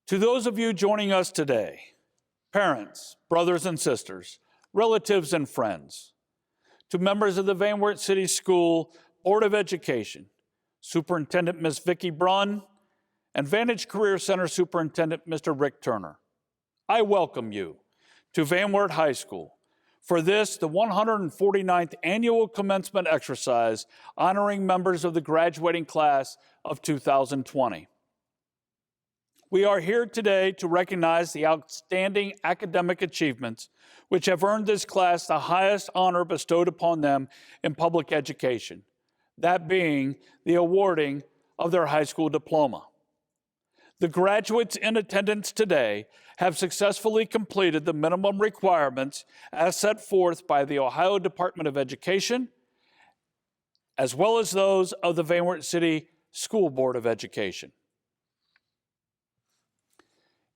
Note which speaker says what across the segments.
Speaker 1: To those of you joining us today, parents, brothers and sisters, relatives and friends, to members of the Van Wert City School Board of Education, Superintendent Ms. Vicki Brunn, and Vantage Career Center Superintendent Mr. Rick Turner, I welcome you to Van Wert High School for this, the 149th annual commencement exercise honoring members of the graduating class of 2020. We are here today to recognize the outstanding academic achievements which have earned this class the highest honor bestowed upon them in public education, that being the awarding of their high school diploma. The graduates in attendance today have successfully completed the minimum requirements as set forth by the Ohio Department of Education, as well as those of the Van Wert City School Board of Education.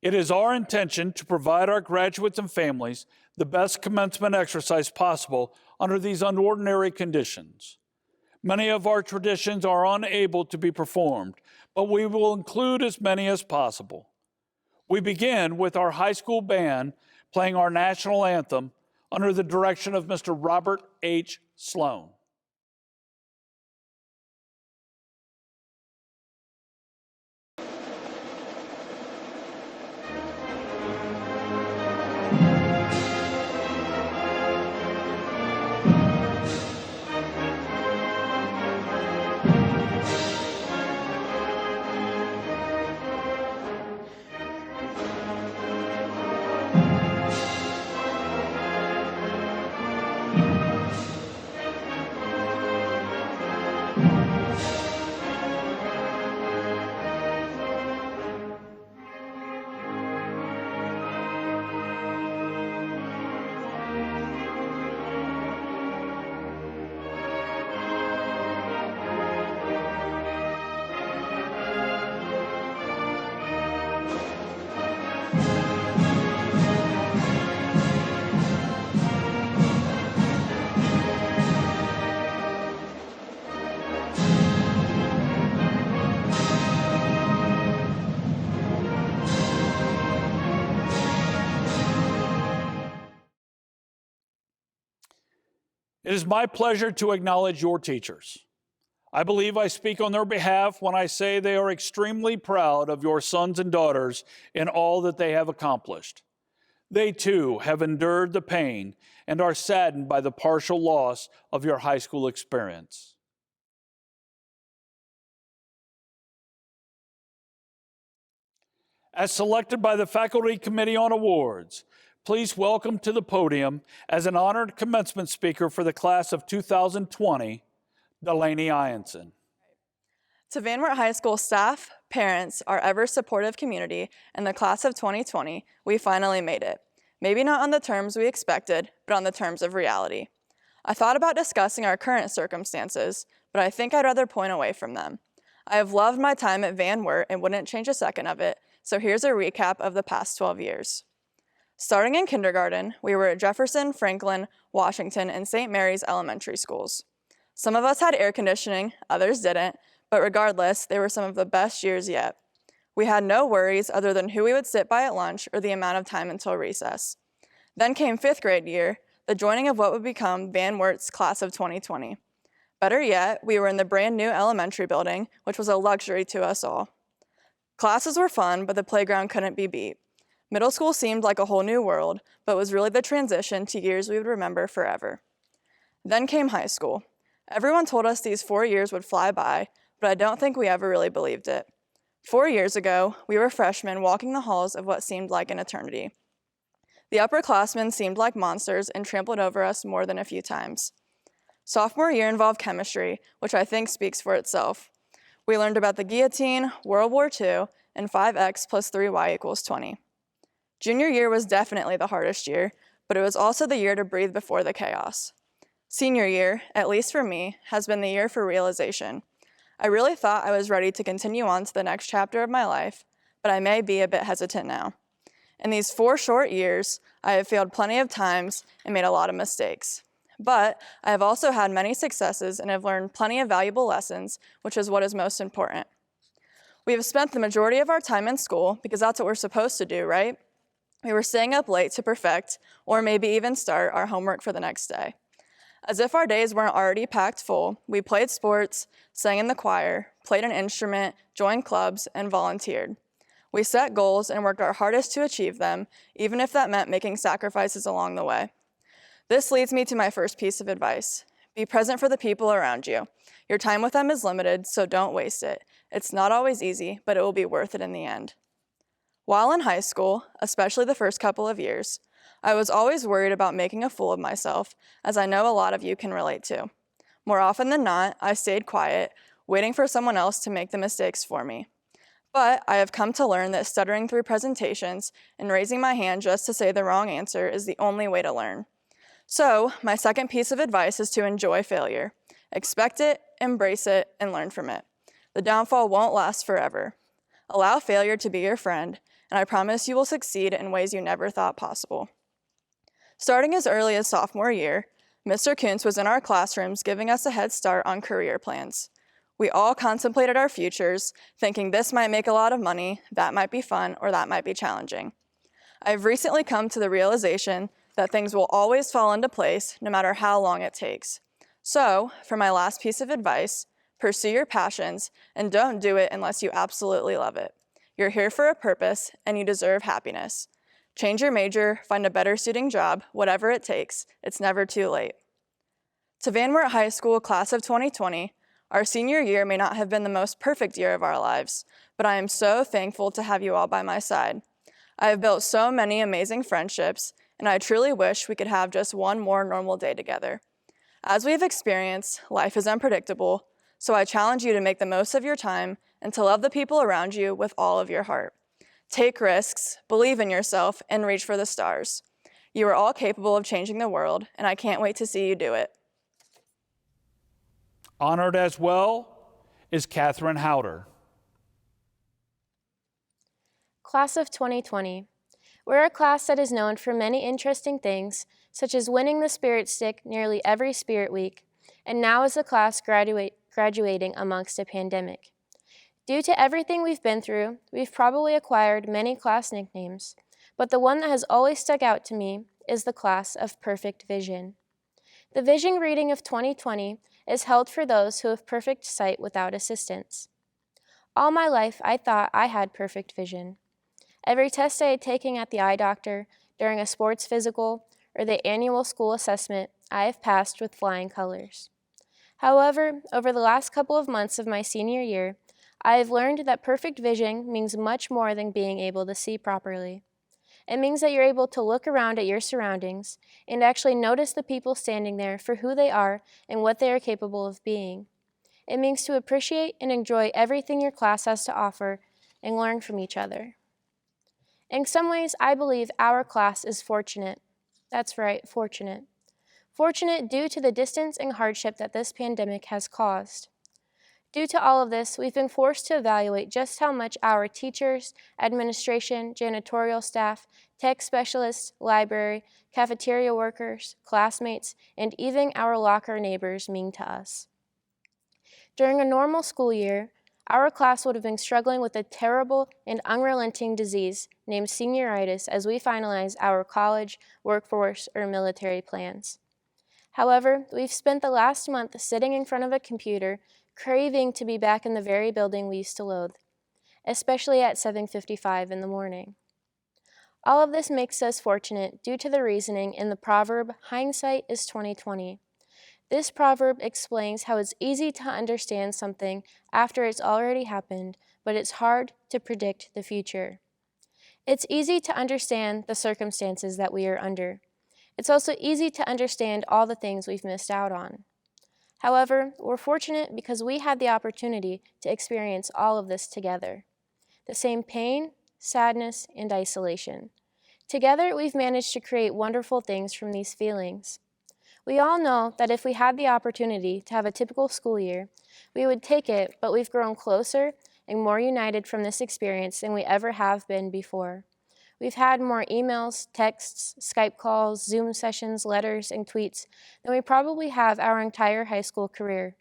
Speaker 1: It is our intention to provide our graduates and families the best commencement exercise possible under these unordinary conditions. Many of our traditions are unable to be performed, but we will include as many as possible. We begin with our high school band playing our national anthem under the direction of Mr. Robert H. Sloan. It is my pleasure to acknowledge your teachers. I believe I speak on their behalf when I say they are extremely proud of your sons and daughters in all that they have accomplished. They too have endured the pain and are saddened by the partial loss of your high school experience. As selected by the Faculty Committee on Awards, please welcome to the podium as an honored commencement speaker for the class of 2020, Delaney Anson.
Speaker 2: To Van Wert High School staff, parents, our ever-supportive community, and the class of 2020, we finally made it. Maybe not on the terms we expected, but on the terms of reality. I thought about discussing our current circumstances, but I think I'd rather point away from them. I have loved my time at Van Wert and wouldn't change a second of it, so here's a recap of the past 12 years. Starting in kindergarten, we were at Jefferson, Franklin, Washington, and St. Mary's elementary schools. Some of us had air conditioning, others didn't, but regardless, they were some of the best years yet. We had no worries other than who we would sit by at lunch or the amount of time until recess. Then came 5th grade year, the joining of what would become Van Wert's class of 2020. Better yet, we were in the brand new elementary building, which was a luxury to us all. Classes were fun, but the playground couldn't be beat. Middle school seemed like a whole new world, but was really the transition to years we would remember forever. Then came high school. Everyone told us these 4 years would fly by, but I don't think we ever really believed it. 4 years ago, we were freshmen walking the halls of what seemed like an eternity. The upperclassmen seemed like monsters and trampled over us more than a few times. Sophomore year involved chemistry, which I think speaks for itself. We learned about the guillotine, World War II, and 5x plus 3y equals 20. Junior year was definitely the hardest year, but it was also the year to breathe before the chaos. Senior year, at least for me, has been the year for realization. I really thought I was ready to continue on to the next chapter of my life, but I may be a bit hesitant now. In these 4 short years, I have failed plenty of times and made a lot of mistakes. But I have also had many successes and have learned plenty of valuable lessons, which is what is most important. We have spent the majority of our time in school because that's what we're supposed to do, right? We were staying up late to perfect, or maybe even start, our homework for the next day. As if our days weren't already packed full, we played sports, sang in the choir, played an instrument, joined clubs, and volunteered. We set goals and worked our hardest to achieve them, even if that meant making sacrifices along the way. This leads me to my first piece of advice. Be present for the people around you. Your time with them is limited, so don't waste it. It's not always easy, but it will be worth it in the end. While in high school, especially the first couple of years, I was always worried about making a fool of myself, as I know a lot of you can relate to. More often than not, I stayed quiet, waiting for someone else to make the mistakes for me. But I have come to learn that stuttering through presentations and raising my hand just to say the wrong answer is the only way to learn. So, my second piece of advice is to enjoy failure. Expect it, embrace it, and learn from it. The downfall won't last forever. Allow failure to be your friend, and I promise you will succeed in ways you never thought possible. Starting as early as sophomore year, Mr. Kuntz was in our classrooms giving us a head start on career plans. We all contemplated our futures, thinking this might make a lot of money, that might be fun, or that might be challenging. I've recently come to the realization that things will always fall into place, no matter how long it takes. So, for my last piece of advice, pursue your passions, and don't do it unless you absolutely love it. You're here for a purpose, and you deserve happiness. Change your major, find a better suiting job, whatever it takes. It's never too late. To Van Wert High School Class of 2020, our senior year may not have been the most perfect year of our lives, but I am so thankful to have you all by my side. I have built so many amazing friendships, and I truly wish we could have just one more normal day together. As we have experienced, life is unpredictable, so I challenge you to make the most of your time and to love the people around you with all of your heart. Take risks, believe in yourself, and reach for the stars. You are all capable of changing the world, and I can't wait to see you do it.
Speaker 1: Honored as well is Kathryn Hauser.
Speaker 3: Class of 2020. We're a class that is known for many interesting things, such as winning the Spirit Stick nearly every Spirit Week, and now is a class graduating amongst a pandemic. Due to everything we've been through, we've probably acquired many class nicknames, but the one that has always stuck out to me is the class of perfect vision. The vision reading of 2020 is held for those who have perfect sight without assistance. All my life, I thought I had perfect vision. Every test I had taken at the eye doctor, during a sports physical, or the annual school assessment, I have passed with flying colors. However, over the last couple of months of my senior year, I have learned that perfect vision means much more than being able to see properly. It means that you're able to look around at your surroundings and actually notice the people standing there for who they are and what they are capable of being. It means to appreciate and enjoy everything your class has to offer and learn from each other. In some ways, I believe our class is fortunate. That's right, fortunate. Fortunate due to the distance and hardship that this pandemic has caused. Due to all of this, we've been forced to evaluate just how much our teachers, administration, janitorial staff, tech specialists, library, cafeteria workers, classmates, and even our locker neighbors mean to us. During a normal school year, our class would have been struggling with a terrible and unrelenting disease named senioritis as we finalize our college, workforce, or military plans. However, we've spent the last month sitting in front of a computer craving to be back in the very building we used to loathe, especially at 7:55 in the morning. All of this makes us fortunate due to the reasoning in the proverb, hindsight is 20/20. This proverb explains how it's easy to understand something after it's already happened, but it's hard to predict the future. It's easy to understand the circumstances that we are under. It's also easy to understand all the things we've missed out on. However, we're fortunate because we had the opportunity to experience all of this together. The same pain, sadness, and isolation. Together, we've managed to create wonderful things from these feelings. We all know that if we had the opportunity to have a typical school year, we would take it, but we've grown closer and more united from this experience than we ever have been before. We've had more emails, texts, Skype calls, Zoom sessions, letters, and tweets than we probably have our entire high school career.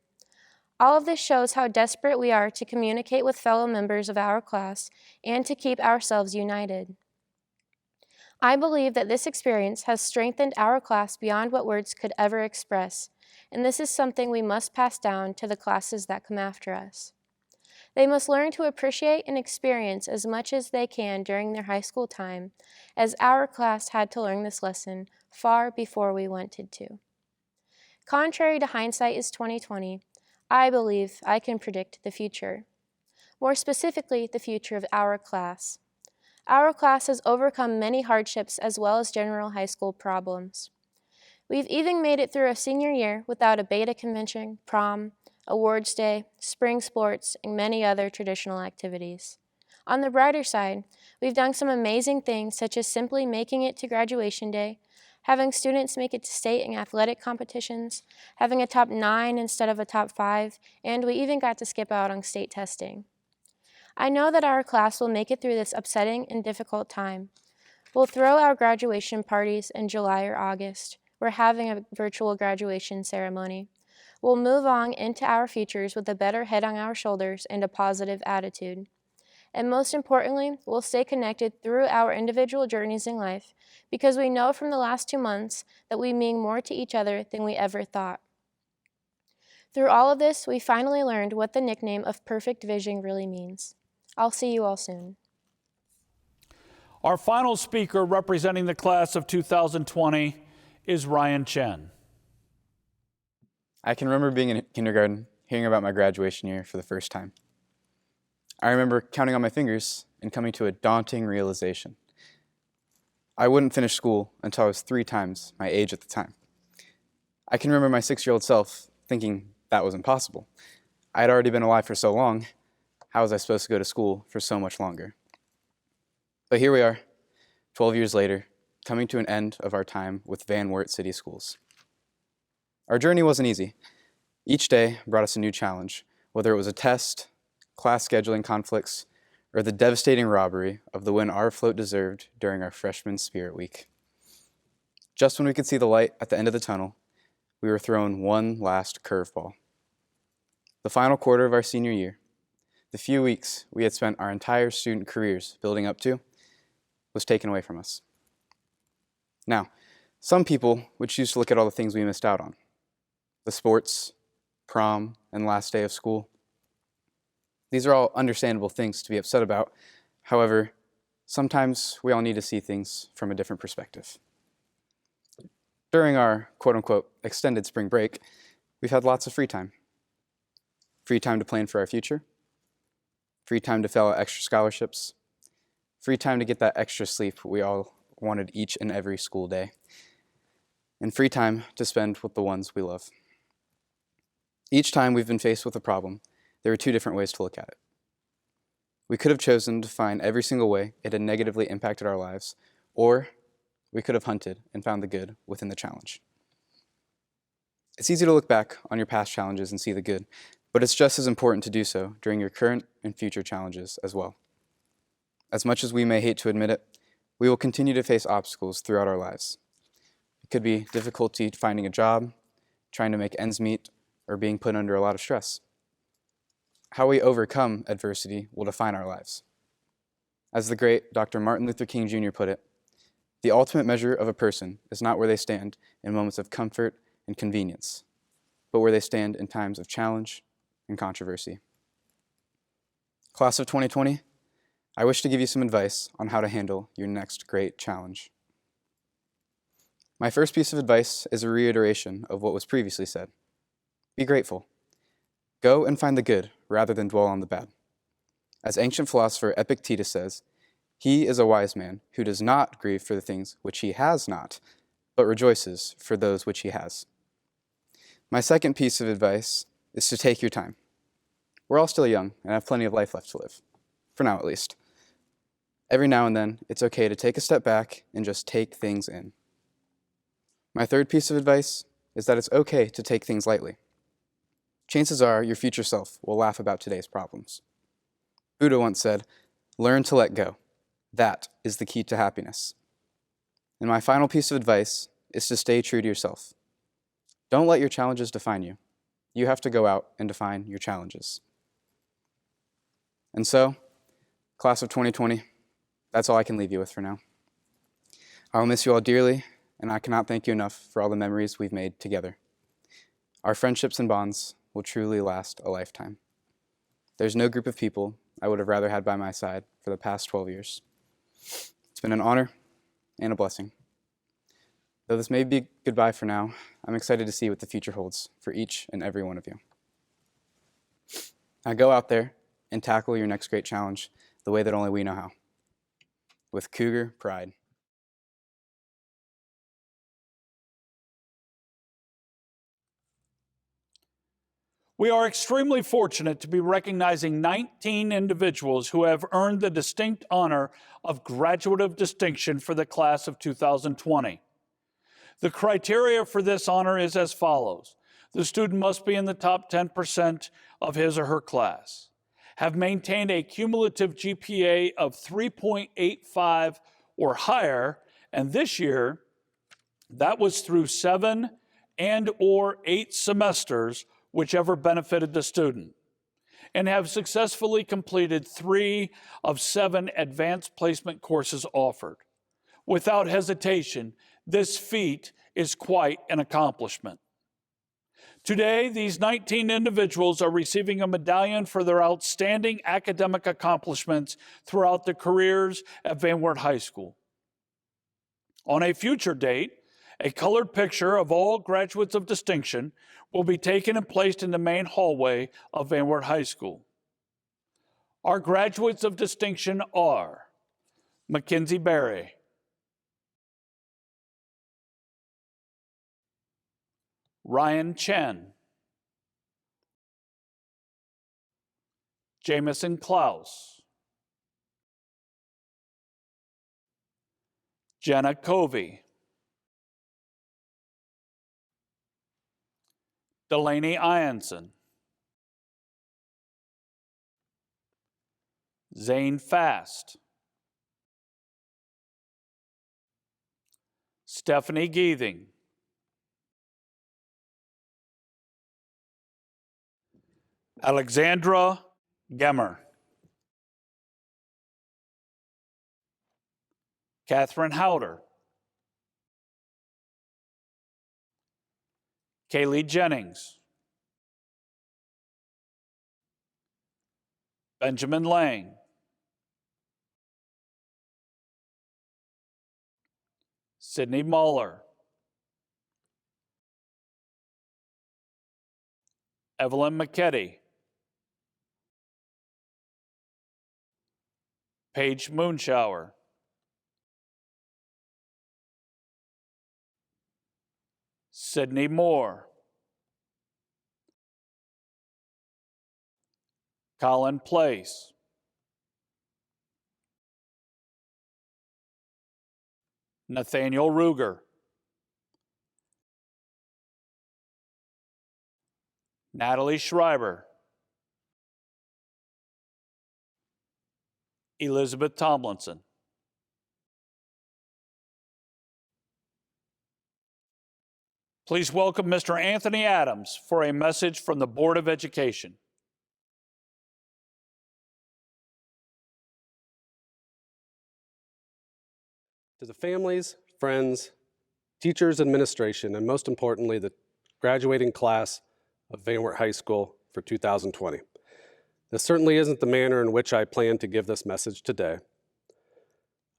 Speaker 3: All of this shows how desperate we are to communicate with fellow members of our class and to keep ourselves united. I believe that this experience has strengthened our class beyond what words could ever express, and this is something we must pass down to the classes that come after us. They must learn to appreciate and experience as much as they can during their high school time, as our class had to learn this lesson far before we wanted to. Contrary to hindsight is 2020, I believe I can predict the future. More specifically, the future of our class. Our class has overcome many hardships as well as general high school problems. We've even made it through a senior year without a beta convention, prom, awards day, spring sports, and many other traditional activities. On the brighter side, we've done some amazing things such as simply making it to graduation day, having students make it to state and athletic competitions, having a top 9 instead of a top 5, and we even got to skip out on state testing. I know that our class will make it through this upsetting and difficult time. We'll throw our graduation parties in July or August. We're having a virtual graduation ceremony. We'll move on into our futures with a better head on our shoulders and a positive attitude. And most importantly, we'll stay connected through our individual journeys in life because we know from the last 2 months that we mean more to each other than we ever thought. Through all of this, we finally learned what the nickname of Perfect Vision really means. I'll see you all soon.
Speaker 1: Our final speaker representing the class of 2020 is Ryan Chen.
Speaker 4: I can remember being in kindergarten, hearing about my graduation year for the first time. I remember counting on my fingers and coming to a daunting realization. I wouldn't finish school until I was 3 times my age at the time. I can remember my 6-year-old self thinking that was impossible. I had already been alive for so long. How was I supposed to go to school for so much longer? But here we are, 12 years later, coming to an end of our time with Van Wert City Schools. Our journey wasn't easy. Each day brought us a new challenge, whether it was a test, class scheduling conflicts, or the devastating robbery of the win our float deserved during our freshman Spirit Week. Just when we could see the light at the end of the tunnel, we were thrown one last curveball. The final quarter of our senior year, the few weeks we had spent our entire student careers building up to, was taken away from us. Now, some people would choose to look at all the things we missed out on. The sports, prom, and last day of school. These are all understandable things to be upset about. However, sometimes we all need to see things from a different perspective. During our quote-unquote extended spring break, we've had lots of free time. Free time to plan for our future. Free time to fill out extra scholarships. Free time to get that extra sleep we all wanted each and every school day. And free time to spend with the ones we love. Each time we've been faced with a problem, there were 2 different ways to look at it. We could have chosen to find every single way it had negatively impacted our lives, or we could have hunted and found the good within the challenge. It's easy to look back on your past challenges and see the good, but it's just as important to do so during your current and future challenges as well. As much as we may hate to admit it, we will continue to face obstacles throughout our lives. It could be difficulty finding a job, trying to make ends meet, or being put under a lot of stress. How we overcome adversity will define our lives. As the great Dr. Martin Luther King Jr. put it, the ultimate measure of a person is not where they stand in moments of comfort and convenience, but where they stand in times of challenge and controversy. Class of 2020, I wish to give you some advice on how to handle your next great challenge. My first piece of advice is a reiteration of what was previously said. Be grateful. Go and find the good rather than dwell on the bad. As ancient philosopher Epictetus says, he is a wise man who does not grieve for the things which he has not, but rejoices for those which he has. My second piece of advice is to take your time. We're all still young and have plenty of life left to live, for now at least. Every now and then, it's okay to take a step back and just take things in. My third piece of advice is that it's okay to take things lightly. Chances are your future self will laugh about today's problems. Buddha once said, "Learn to let go. That is the key to happiness." And my final piece of advice is to stay true to yourself. Don't let your challenges define you. you have to go out and define your challenges. And so, class of 2020, that's all I can leave you with for now. I will miss you all dearly, and I cannot thank you enough for all the memories we've made together. Our friendships and bonds will truly last a lifetime. There's no group of people I would have rather had by my side for the past 12 years. It's been an honor and a blessing. Though this may be goodbye for now, I'm excited to see what the future holds for each and every one of you. Now go out there and tackle your next great challenge the way that only we know how, with Cougar pride.
Speaker 1: We are extremely fortunate to be recognizing 19 individuals who have earned the distinct honor of Graduate of Distinction for the class of 2020. The criteria for this honor is as follows. The student must be in the top 10% of his or her class, have maintained a cumulative GPA of 3.85 or higher, and this year, that was through 7 and/or 8 semesters, whichever benefited the student, and have successfully completed 3 of 7 advanced placement courses offered. Without hesitation, this feat is quite an accomplishment. Today, these 19 individuals are receiving a medallion for their outstanding academic accomplishments throughout their careers at Van Wert High School. On a future date, a colored picture of all graduates of distinction will be taken and placed in the main hallway of Van Wert High School. Our graduates of distinction are Mackenzie Berry, Ryan Chen, Jamison Klaus, Jenna Covey, Delaney Anson, Zane Fast, Stephanie Geething, Alexandra Gemmer, Kathryn Hauser, Kaylee Jennings, Benjamin Lang, Sydney Muller, Evelyn McKetty, Paige Moonshower, Sydney Moore, Colin Place, Nathaniel Ruger, Natalie Schreiber, Elizabeth Tomlinson. Please welcome Mr. Anthony Adams for a message from the Board of Education.
Speaker 5: To the families, friends, teachers, administration, and most importantly, the graduating class of Van Wert High School for 2020. This certainly isn't the manner in which I plan to give this message today.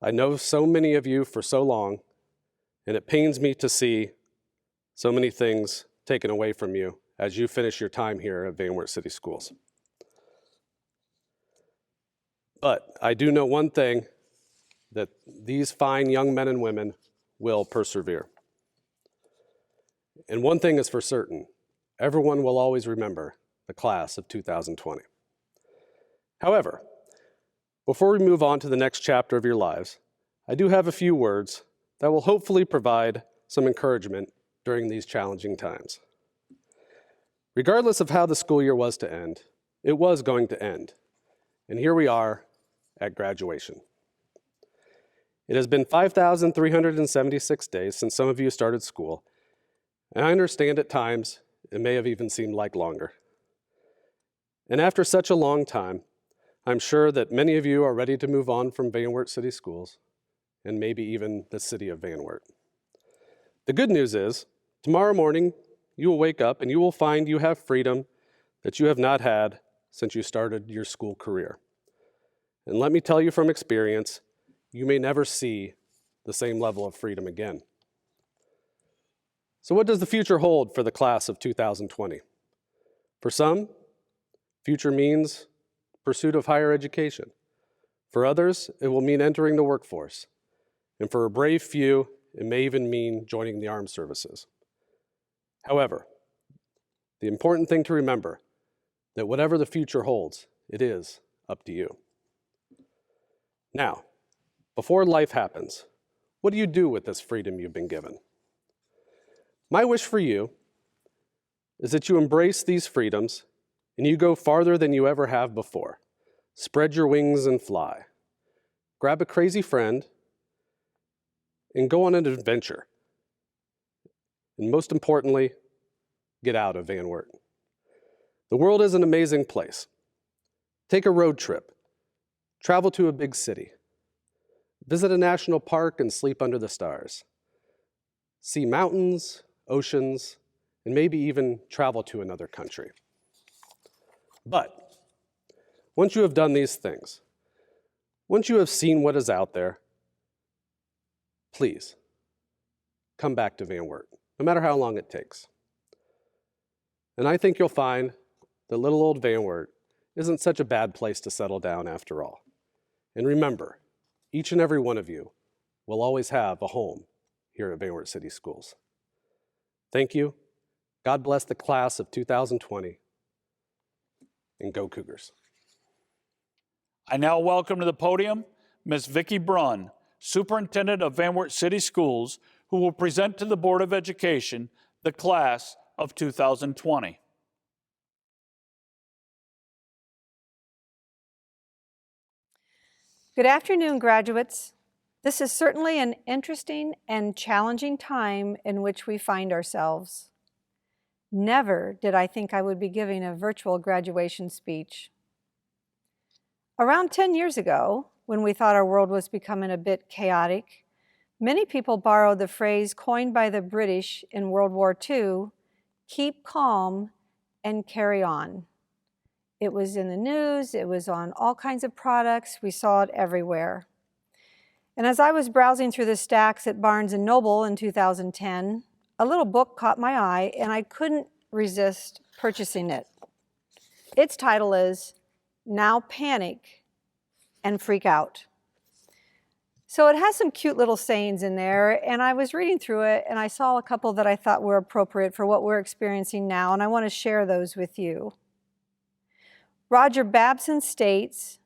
Speaker 5: I know so many of you for so long, and it pains me to see so many things taken away from you as you finish your time here at Van Wert City Schools. But I do know one thing, that these fine young men and women will persevere. And one thing is for certain, everyone will always remember the class of 2020. However, before we move on to the next chapter of your lives, I do have a few words that will hopefully provide some encouragement during these challenging times. Regardless of how the school year was to end, it was going to end. And here we are at graduation. It has been 5,376 days since some of you started school, and I understand at times it may have even seemed like longer. And after such a long time, I'm sure that many of you are ready to move on from Van Wert City Schools, and maybe even the city of Van Wert. The good news is, tomorrow morning, you will wake up and you will find you have freedom that you have not had since you started your school career. And let me tell you from experience, you may never see the same level of freedom again. So what does the future hold for the class of 2020? For some, future means pursuit of higher education. For others, it will mean entering the workforce. And for a brave few, it may even mean joining the armed services. However, the important thing to remember that whatever the future holds, it is up to you. Now, before life happens, what do you do with this freedom you've been given? My wish for you is that you embrace these freedoms and you go farther than you ever have before. Spread your wings and fly. Grab a crazy friend and go on an adventure. And most importantly, get out of Van Wert. The world is an amazing place. Take a road trip. Travel to a big city. Visit a national park and sleep under the stars. See mountains, oceans, and maybe even travel to another country. But once you have done these things, once you have seen what is out there, please come back to Van Wert, no matter how long it takes. And I think you'll find that little old Van Wert isn't such a bad place to settle down after all. And remember, each and every one of you will always have a home here at Van Wert City Schools. Thank you. God bless the class of 2020, and go Cougars.
Speaker 1: I now welcome to the podium Ms. Vicki Brunn, Superintendent of Van Wert City Schools, who will present to the Board of Education the class of 2020.
Speaker 6: Good afternoon, graduates. This is certainly an interesting and challenging time in which we find ourselves. Never did I think I would be giving a virtual graduation speech. Around 10 years ago, when we thought our world was becoming a bit chaotic, many people borrowed the phrase coined by the British in World War II, keep calm and carry on. It was in the news, it was on all kinds of products, we saw it everywhere. And as I was browsing through the stacks at Barnes & Noble in 2010, a little book caught my eye and I couldn't resist purchasing it. Its title is Now Panic and Freak Out. So it has some cute little sayings in there, and I was reading through it and I saw a couple that I thought were appropriate for what we're experiencing now, and I want to share those with you. Roger Babson states,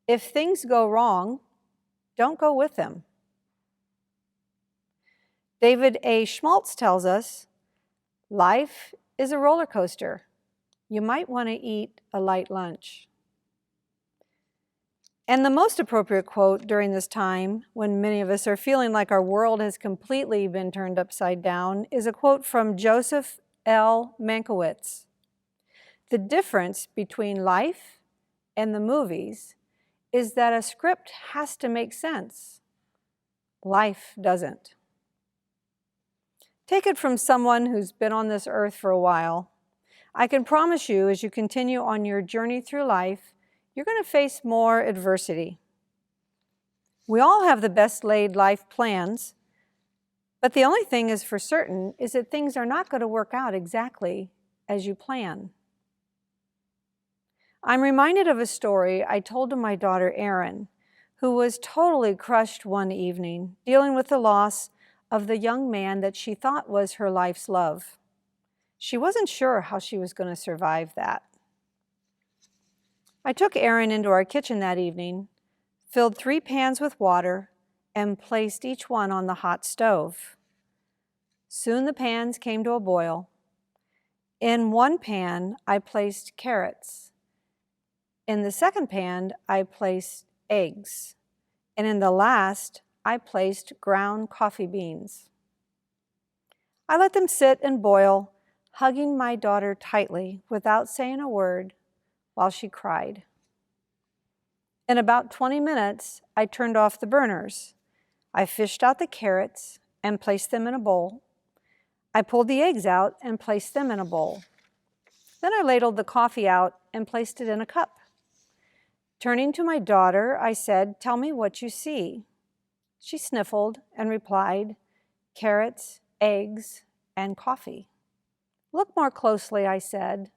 Speaker 6: if things go wrong, don't go with them. David A. Schmaltz tells us, life is a roller coaster. You might want to eat a light lunch. And the most appropriate quote during this time, when many of us are feeling like our world has completely been turned upside down, is a quote from Joseph L. Mankiewicz. The difference between life and the movies is that a script has to make sense. Life doesn't. Take it from someone who's been on this earth for a while. I can promise you, as you continue on your journey through life, you're going to face more adversity. We all have the best laid life plans, but the only thing is for certain is that things are not going to work out exactly as you plan. I'm reminded of a story I told to my daughter Erin, who was totally crushed one evening, dealing with the loss of the young man that she thought was her life's love. She wasn't sure how she was going to survive that. I took Erin into our kitchen that evening, filled 3 pans with water, and placed each one on the hot stove. Soon the pans came to a boil. In one pan, I placed carrots. In the second pan, I placed eggs. And in the last, I placed ground coffee beans. I let them sit and boil, hugging my daughter tightly without saying a word while she cried. In about 20 minutes, I turned off the burners. I fished out the carrots and placed them in a bowl. I pulled the eggs out and placed them in a bowl. Then I ladled the coffee out and placed it in a cup. Turning to my daughter, I said, "Tell me what you see." She sniffled and replied, "Carrots, eggs, and coffee." "Look more closely," I said,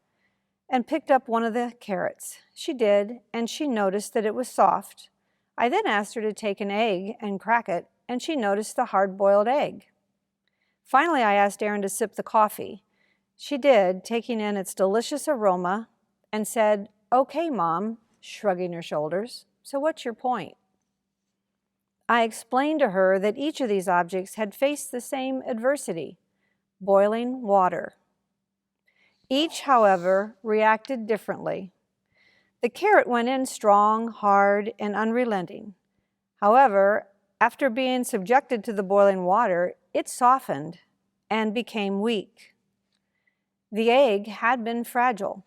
Speaker 6: and picked up one of the carrots. She did, and she noticed that it was soft. I then asked her to take an egg and crack it, and she noticed the hard-boiled egg. Finally, I asked Erin to sip the coffee. She did, taking in its delicious aroma, and said, "Okay, Mom," shrugging her shoulders. "So what's your point?" I explained to her that each of these objects had faced the same adversity, boiling water. Each, however, reacted differently. The carrot went in strong, hard, and unrelenting. However, after being subjected to the boiling water, it softened and became weak. The egg had been fragile.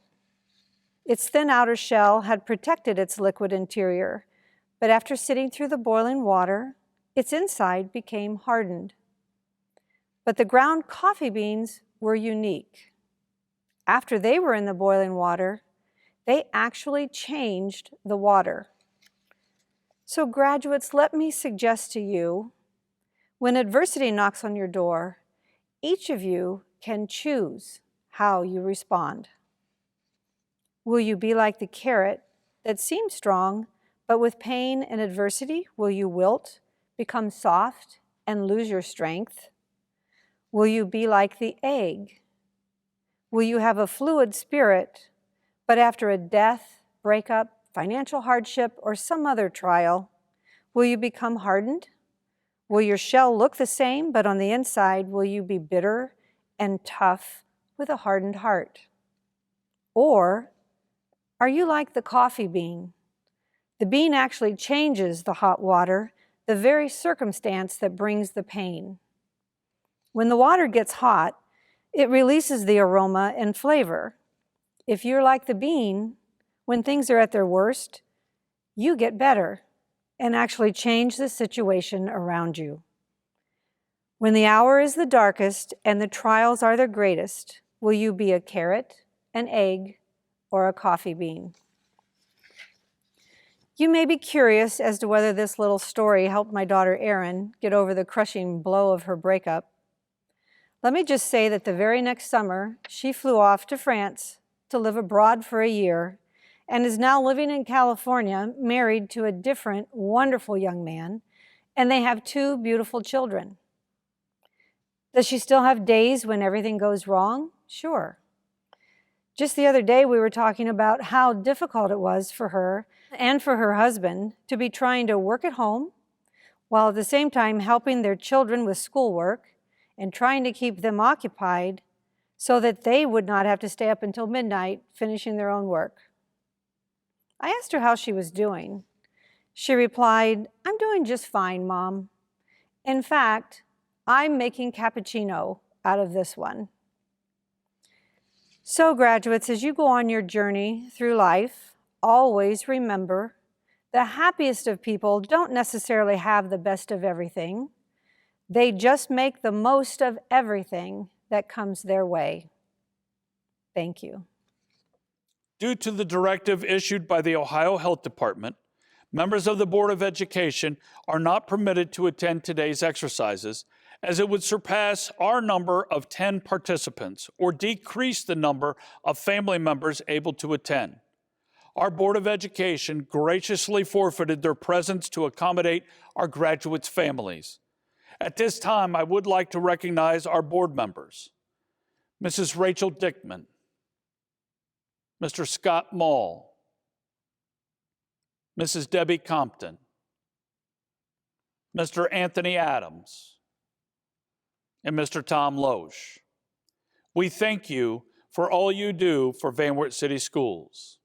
Speaker 6: Its thin outer shell had protected its liquid interior, but after sitting through the boiling water, its inside became hardened. But the ground coffee beans were unique. After they were in the boiling water, they actually changed the water. So graduates, let me suggest to you, when adversity knocks on your door, each of you can choose how you respond. Will you be like the carrot that seems strong, but with pain and adversity, will you wilt, become soft, and lose your strength? Will you be like the egg? Will you have a fluid spirit, but after a death, breakup, financial hardship, or some other trial, will you become hardened? Will your shell look the same, but on the inside, will you be bitter and tough with a hardened heart? Or are you like the coffee bean? The bean actually changes the hot water, the very circumstance that brings the pain. When the water gets hot, it releases the aroma and flavor. If you're like the bean, when things are at their worst, you get better and actually change the situation around you. When the hour is the darkest and the trials are their greatest, will you be a carrot, an egg, or a coffee bean? You may be curious as to whether this little story helped my daughter Erin get over the crushing blow of her breakup. Let me just say that the very next summer, she flew off to France to live abroad for a year and is now living in California, married to a different, wonderful young man, and they have 2 beautiful children. Does she still have days when everything goes wrong? Sure. Just the other day, we were talking about how difficult it was for her and for her husband to be trying to work at home while at the same time helping their children with schoolwork and trying to keep them occupied so that they would not have to stay up until midnight finishing their own work. I asked her how she was doing. She replied, "I'm doing just fine, Mom. In fact, I'm making cappuccino out of this one." So graduates, as you go on your journey through life, always remember the happiest of people don't necessarily have the best of everything. They just make the most of everything that comes their way. Thank you.
Speaker 1: Due to the directive issued by the Ohio Health Department, members of the Board of Education are not permitted to attend today's exercises, as it would surpass our number of 10 participants or decrease the number of family members able to attend. Our Board of Education graciously forfeited their presence to accommodate our graduates' families. At this time, I would like to recognize our board members: Mrs. Rachel Dickman, Mr. Scott Mall, Mrs. Debbie Compton, Mr. Anthony Adams, and Mr. Tom Loesch. We thank you for all you do for Van Wert City Schools.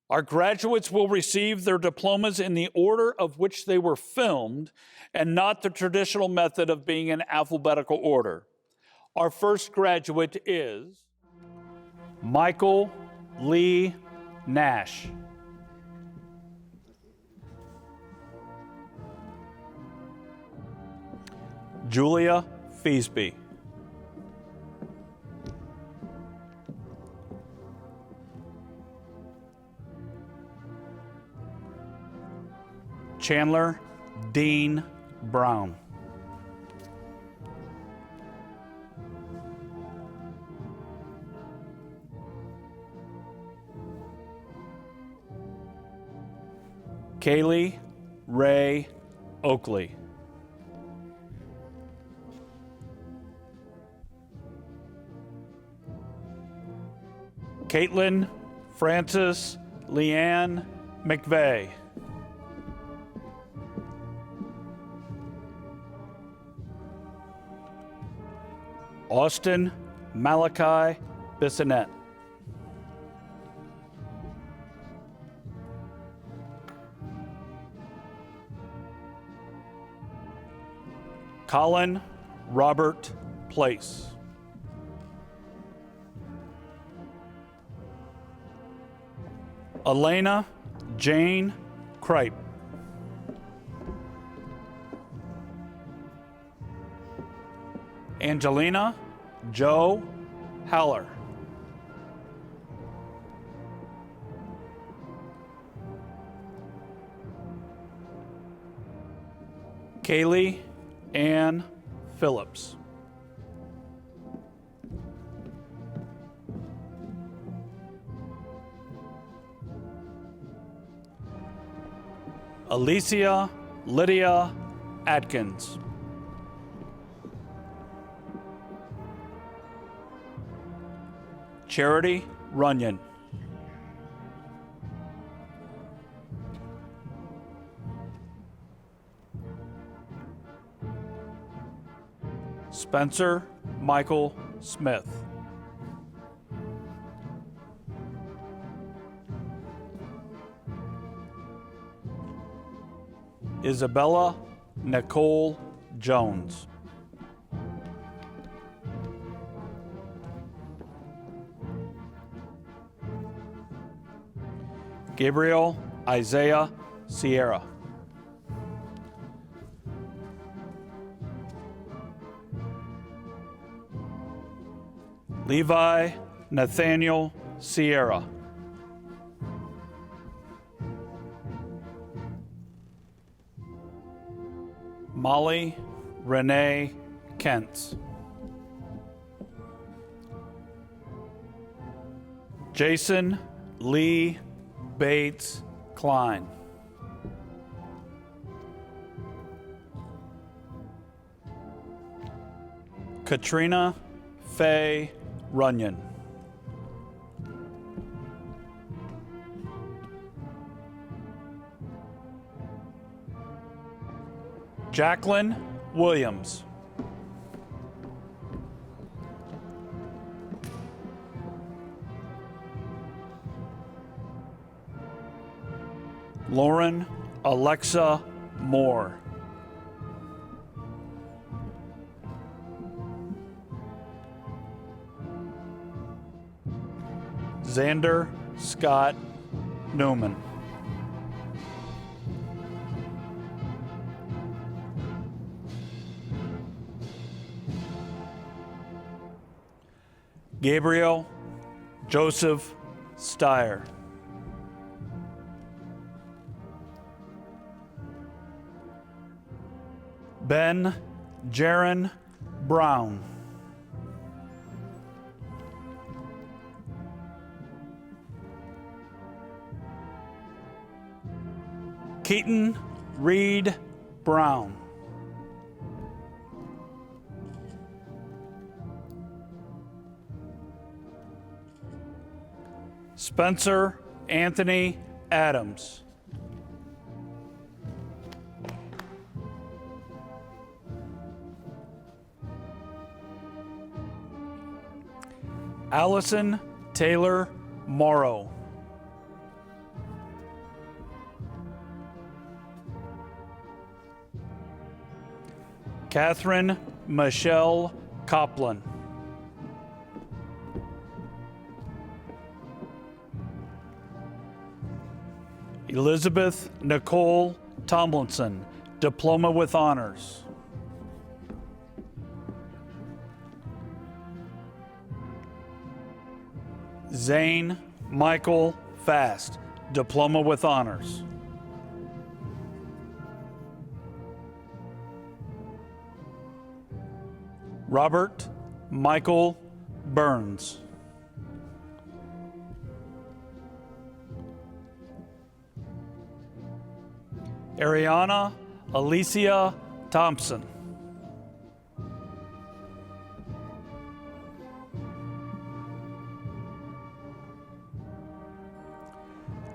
Speaker 1: Our graduates will receive their diplomas in the order of which they were filmed and not the traditional method of being in alphabetical order. Our first graduate is Michael Lee Nash. Julia Feasby. Chandler Dean Brown. Kaylee Ray Oakley. Caitlin Frances Leanne McVeigh. Austin Malachi Bissonette. Colin Robert Place. Elena Jane Kripe. Angelina Joe Haller. Kaylee Ann Phillips. Alicia Lydia Atkins. Charity Runyon. Spencer Michael Smith. Isabella Nicole Jones. Gabriel Isaiah Sierra. Levi Nathaniel Sierra. Molly Renee Kent. Jason Lee Bates Klein. Katrina Faye Runyon. Jacqueline Williams. Lauren Alexa Moore. Xander Scott Newman. Gabriel Joseph Steyer. Ben Jaron Brown. Keaton Reed Brown. Spencer Anthony Adams. Allison Taylor Morrow. Kathryn Michelle Copland. Elizabeth Nicole Tomlinson, Diploma with Honors. Zane Michael Fast, Diploma with Honors. Robert Michael Burns. Ariana Alicia Thompson.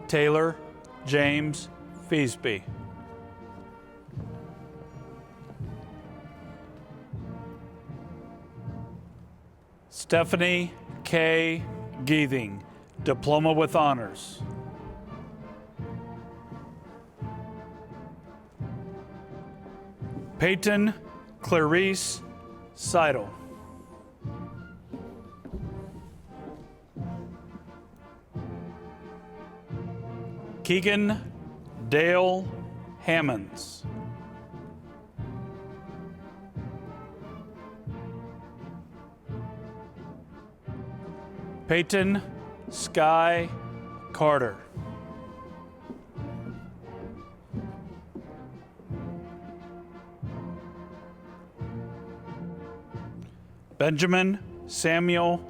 Speaker 1: Taylor James Feasby. Stephanie K. Geething, Diploma with Honors. Peyton Clarice Seidel. Keegan Dale Hammonds. Peyton Sky Carter. Benjamin Samuel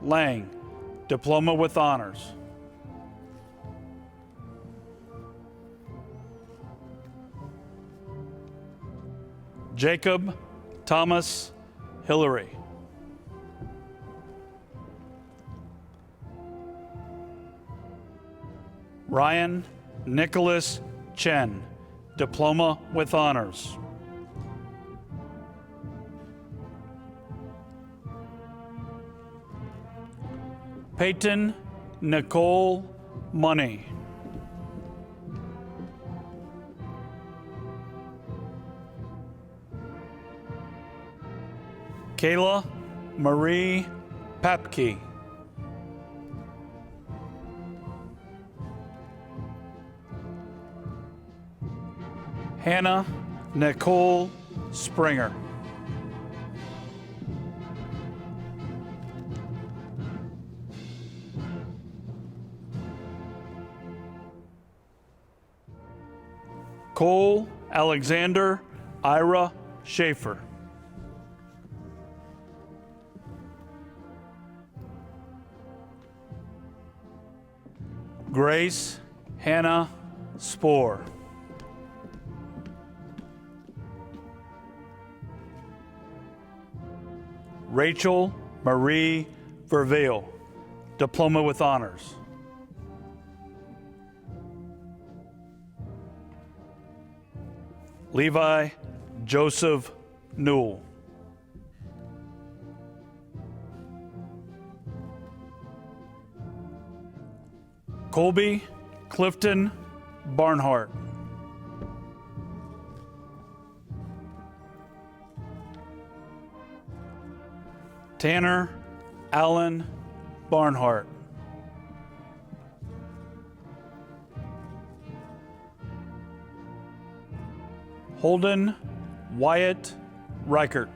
Speaker 1: Lang, Diploma with Honors. Jacob Thomas Hillary. Ryan Nicholas Chen, Diploma with Honors. Peyton Nicole Money. Kayla Marie Papke. Hannah Nicole Springer. Cole Alexander Ira Schaefer. Grace Hannah Spohr. Rachel Marie Verveil, Diploma with Honors. Levi Joseph Newell. Colby Clifton Barnhart. Tanner Allen Barnhart. Holden Wyatt Reichert.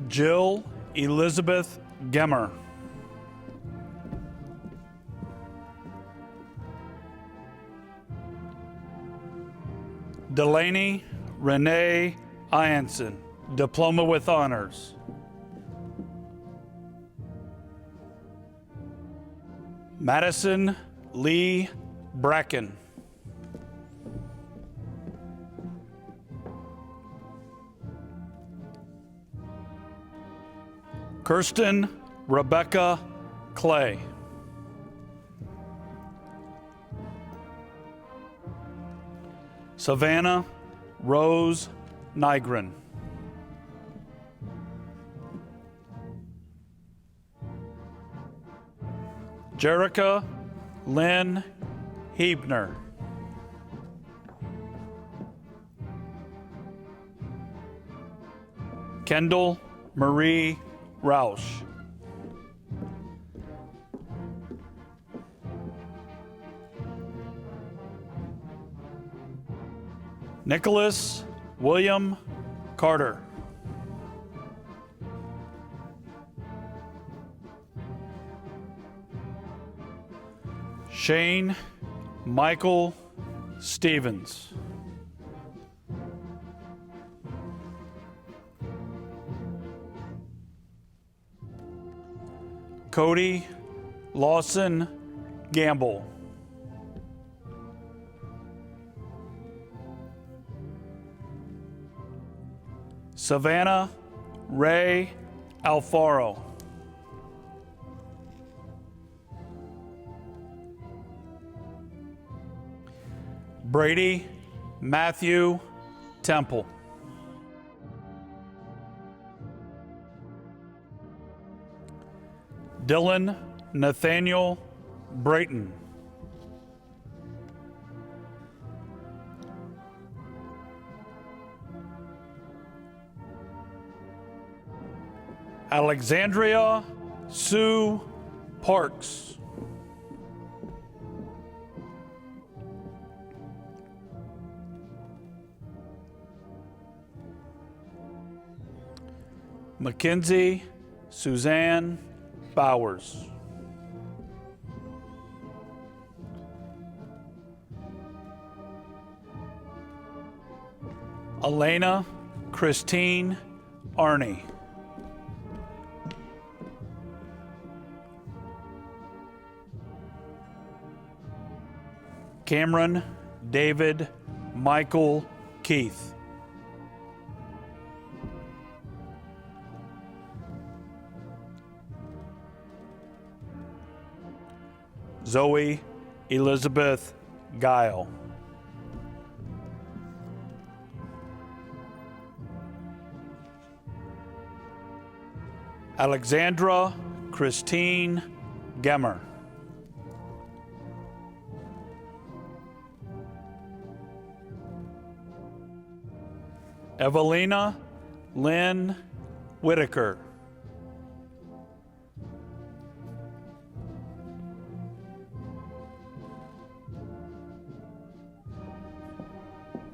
Speaker 1: Jill Elizabeth Gemmer. Delaney Renee Anson, Diploma with Honors. Madison Lee Bracken. Kirsten Rebecca Clay. Savannah Rose Nygren. Jerica Lynn Hebner. Kendall Marie Roush. Nicholas William Carter. Shane Michael Stevens. Cody Lawson Gamble. Savannah Ray Alfaro. Brady Matthew Temple. Dylan Nathaniel Brayton. Alexandria Sue Parks. Mackenzie Suzanne Bowers. Elena Christine Arney. Cameron David Michael Keith. Zoe Elizabeth Guile. Alexandra Christine Gemmer. Evelina Lynn Whitaker.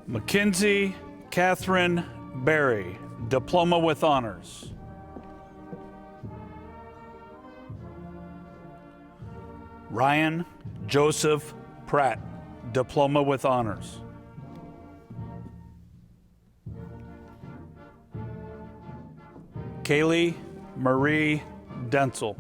Speaker 1: Mackenzie Kathryn Berry, Diploma with Honors. Ryan Joseph Pratt, Diploma with Honors. Kaylee Marie Dentzel.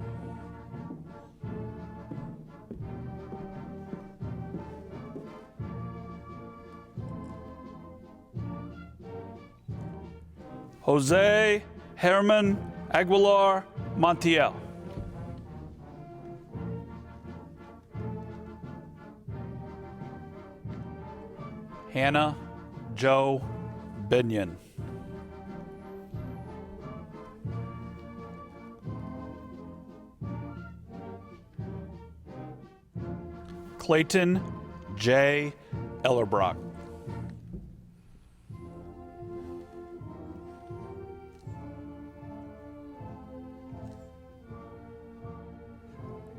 Speaker 1: Jose Herman Aguilar Montiel. Hannah Joe Binion. Clayton J. Ellerbrock.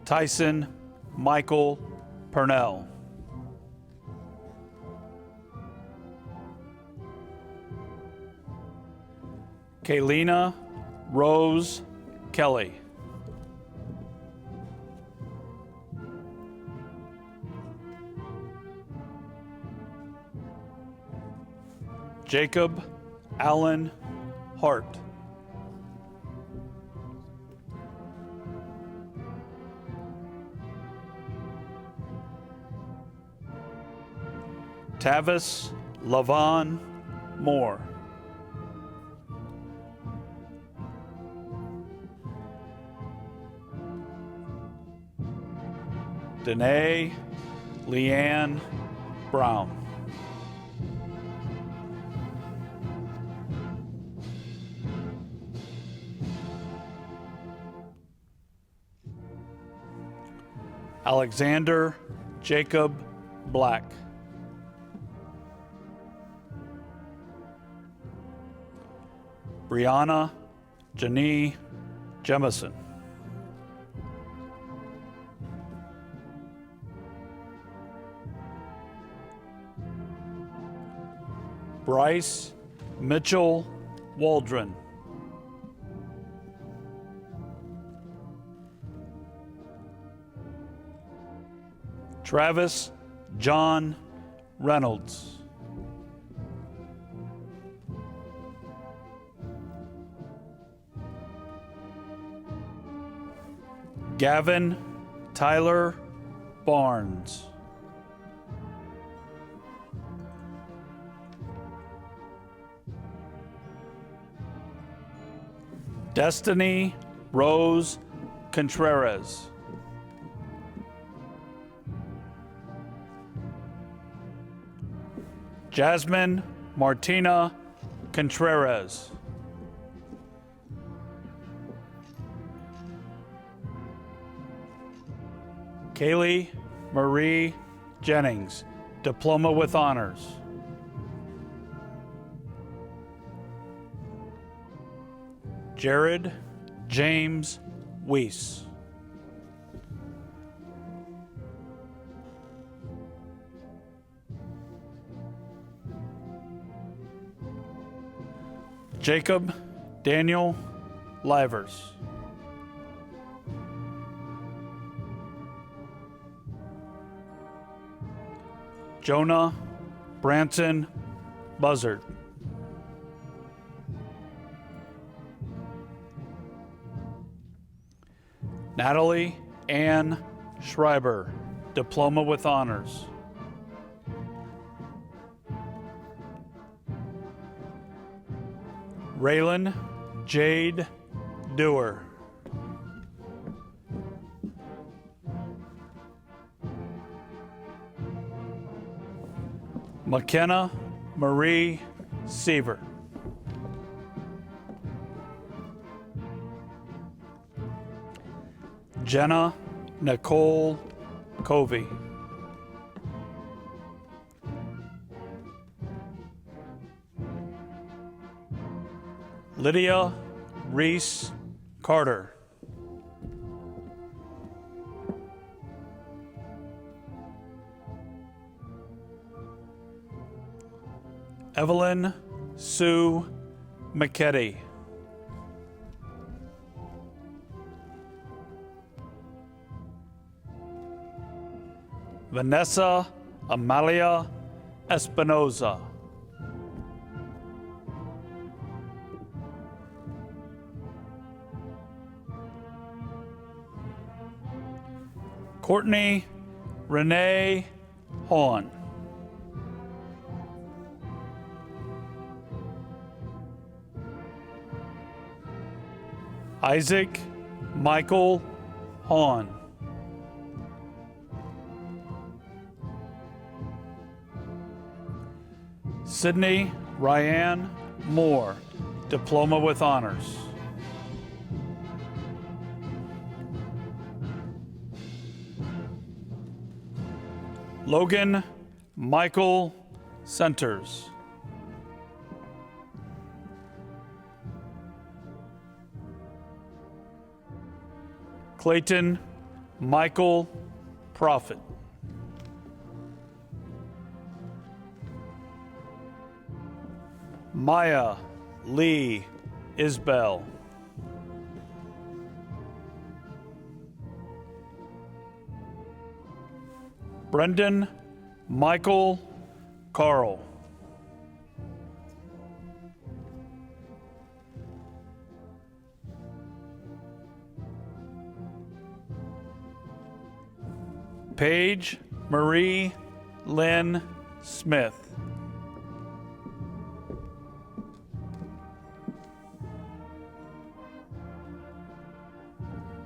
Speaker 1: Tyson Michael Purnell. Kaylina Rose Kelly. Jacob Allen Hart. Tavis Lavon Moore. Danae Leanne Brown. Alexander Jacob Black. Brianna Janie Jemison. Bryce Mitchell Waldron. Travis John Reynolds. Gavin Tyler Barnes. Destiny Rose Contreras. Jasmine Martina Contreras. Kaylee Marie Jennings, Diploma with Honors. Jared James Weiss. Jacob Daniel Livers. Jonah Branson Buzzard. Natalie Ann Schreiber, Diploma with Honors. Raylan Jade Dewar. McKenna Marie Seaver. Jenna Nicole Covey. Lydia Reese Carter. Evelyn Sue McKetty. Vanessa Amalia Espinoza. Courtney Renee Hawn. Isaac Michael Hawn. Sydney Ryan Moore, Diploma with Honors. Logan Michael Centers. Clayton Michael Prophet. Maya Lee Isbell. Brendan Michael Carl. Paige Marie Lynn Smith.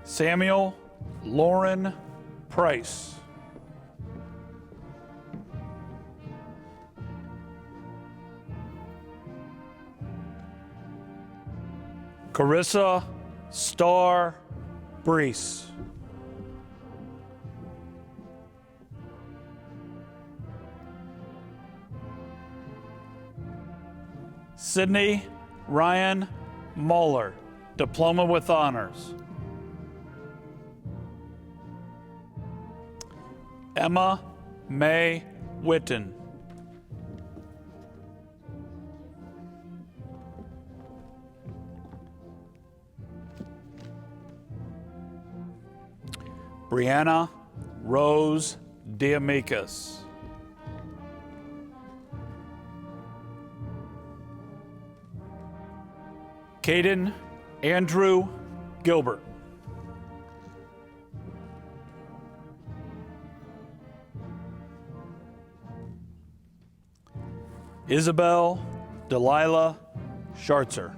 Speaker 1: Samuel Lauren Price. Carissa Starr Brees. Sydney Ryan Moeller, Diploma with Honors. Emma May Witten. Brianna Rose Diamicus. Caden Andrew Gilbert. Isabel Delilah Schartzer.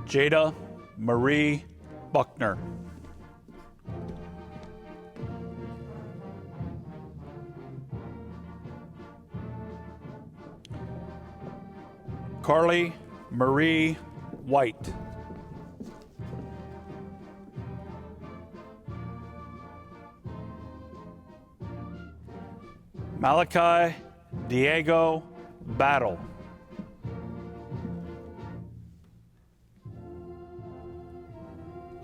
Speaker 1: Jada Marie Buckner. Carly Marie White. Malachi Diego Battle.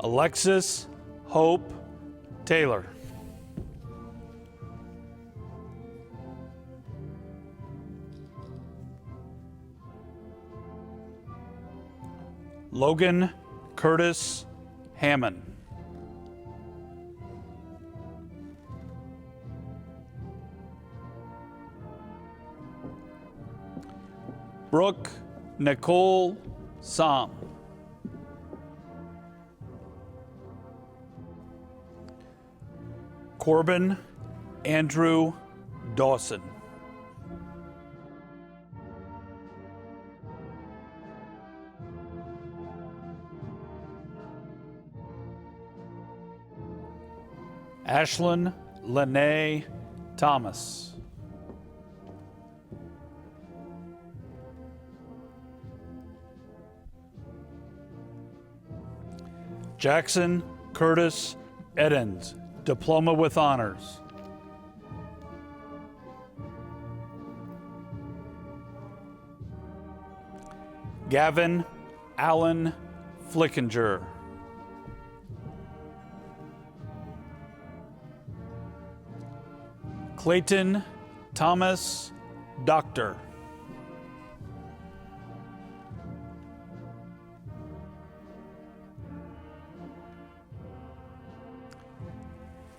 Speaker 1: Alexis Hope Taylor. Logan Curtis Hammond. Brooke Nicole Som. Corbin Andrew Dawson. Ashlyn Lene Thomas. Jackson Curtis Edens, Diploma with Honors. Gavin Allen Flickinger. Clayton Thomas Doctor.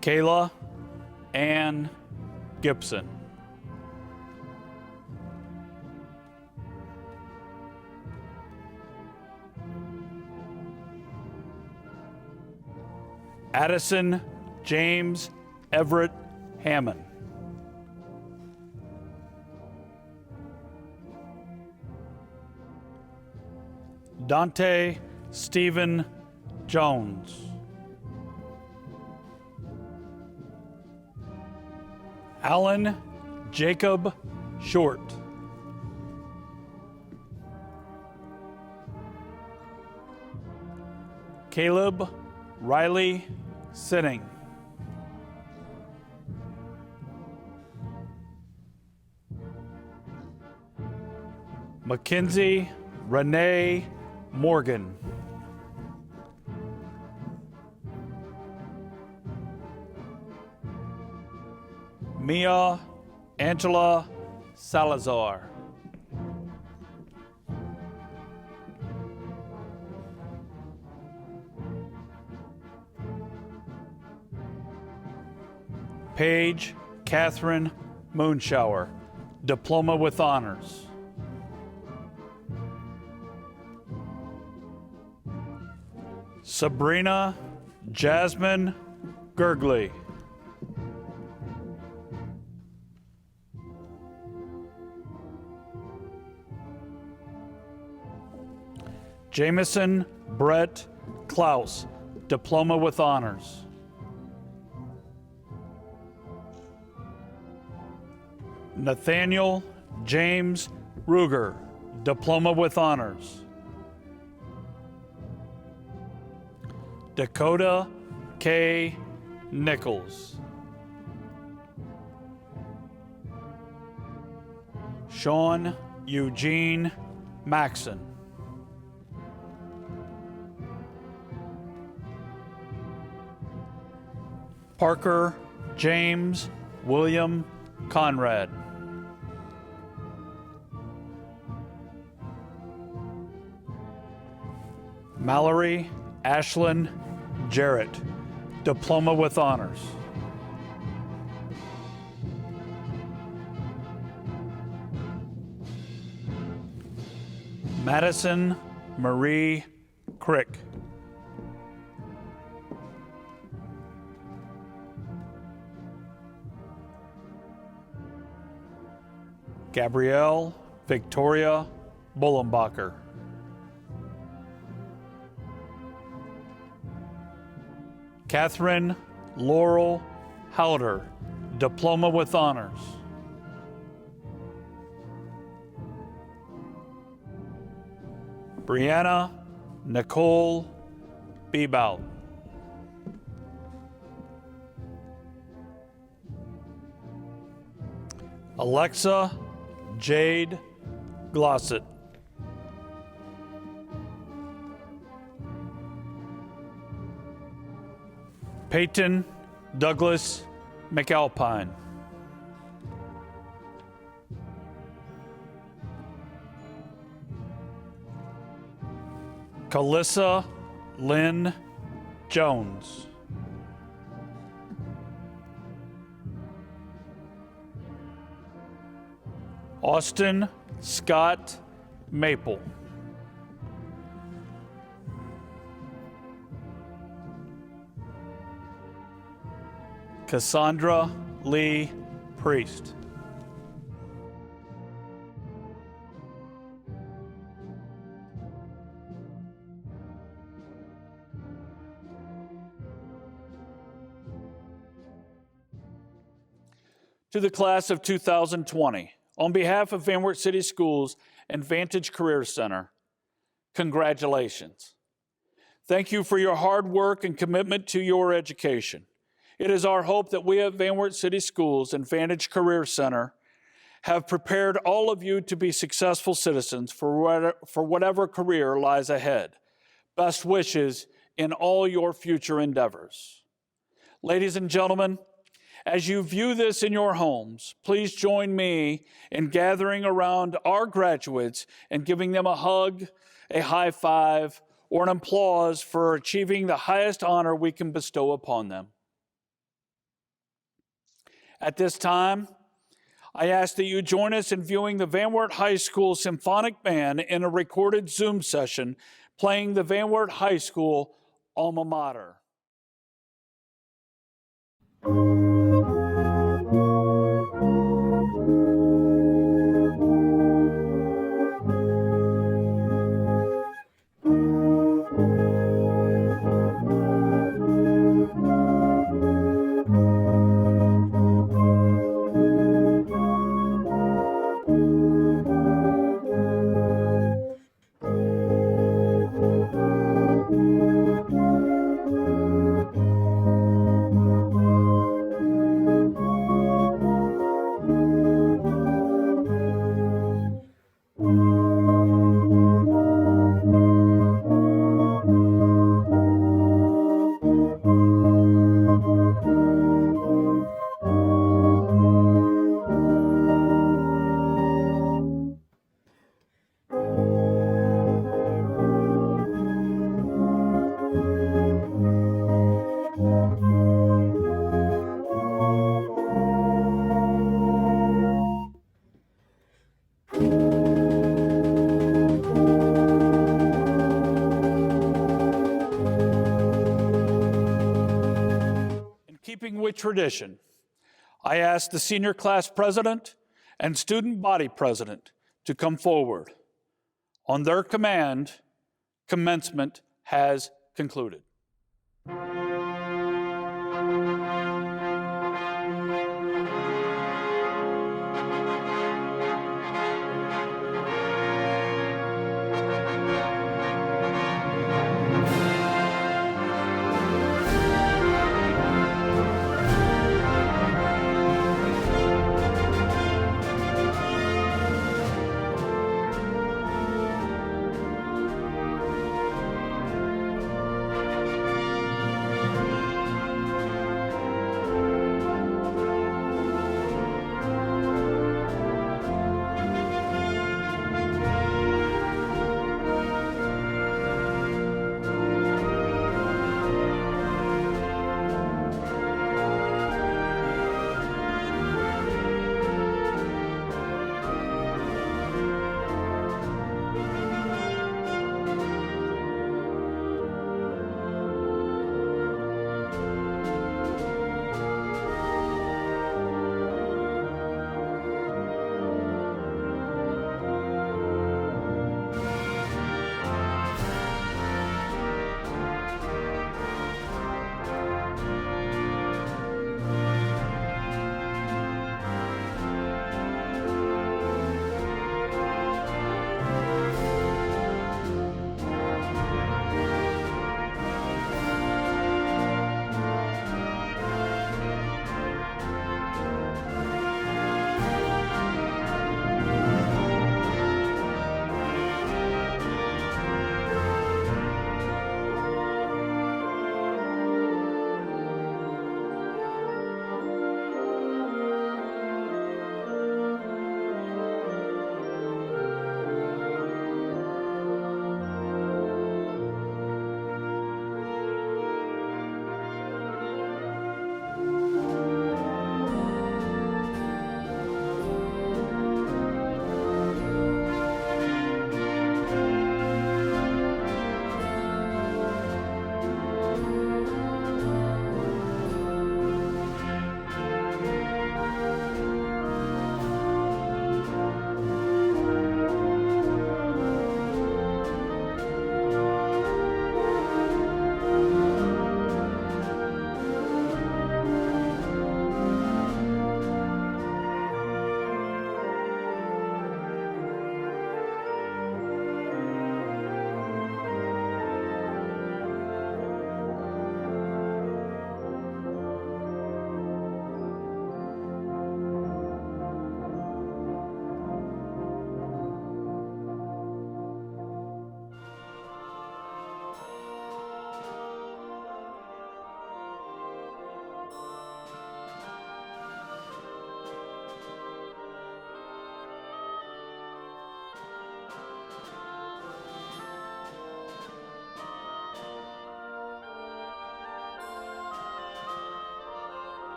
Speaker 1: Kayla Ann Gibson. Addison James Everett Hammond. Dante Stephen Jones. Alan Jacob Short. Caleb Riley Sitting. Mackenzie Renee Morgan. Mia Angela Salazar. Paige Kathryn Moonshower, Diploma with Honors. Sabrina Jasmine Gurgley. Jameson Brett Klaus, Diploma with Honors. Nathaniel James Ruger, Diploma with Honors. Dakota K. Nichols. Sean Eugene Maxon. Parker James William Conrad. Mallory Ashlyn Jarrett, Diploma with Honors. Madison Marie Crick. Gabrielle Victoria Bullenbacher. Kathryn Laurel Hauser, Diploma with Honors. Brianna Nicole Bebout. Alexa Jade Glossett. Peyton Douglas McAlpine. Calissa Lynn Jones. Austin Scott Maple. Cassandra Lee Priest. To the class of 2020, on behalf of Van Wert City Schools and Vantage Career Center, congratulations. Thank you for your hard work and commitment to your education. It is our hope that we at Van Wert City Schools and Vantage Career Center have prepared all of you to be successful citizens for whatever career lies ahead. Best wishes in all your future endeavors. Ladies and gentlemen, as you view this in your homes, please join me in gathering around our graduates and giving them a hug, a high five, or an applause for achieving the highest honor we can bestow upon them. At this time, I ask that you join us in viewing the Van Wert High School Symphonic Band in a recorded Zoom session playing the Van Wert High School alma mater. Keeping with tradition, I ask the senior class president and student body president to come forward. On their command, commencement has concluded.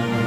Speaker 1: you.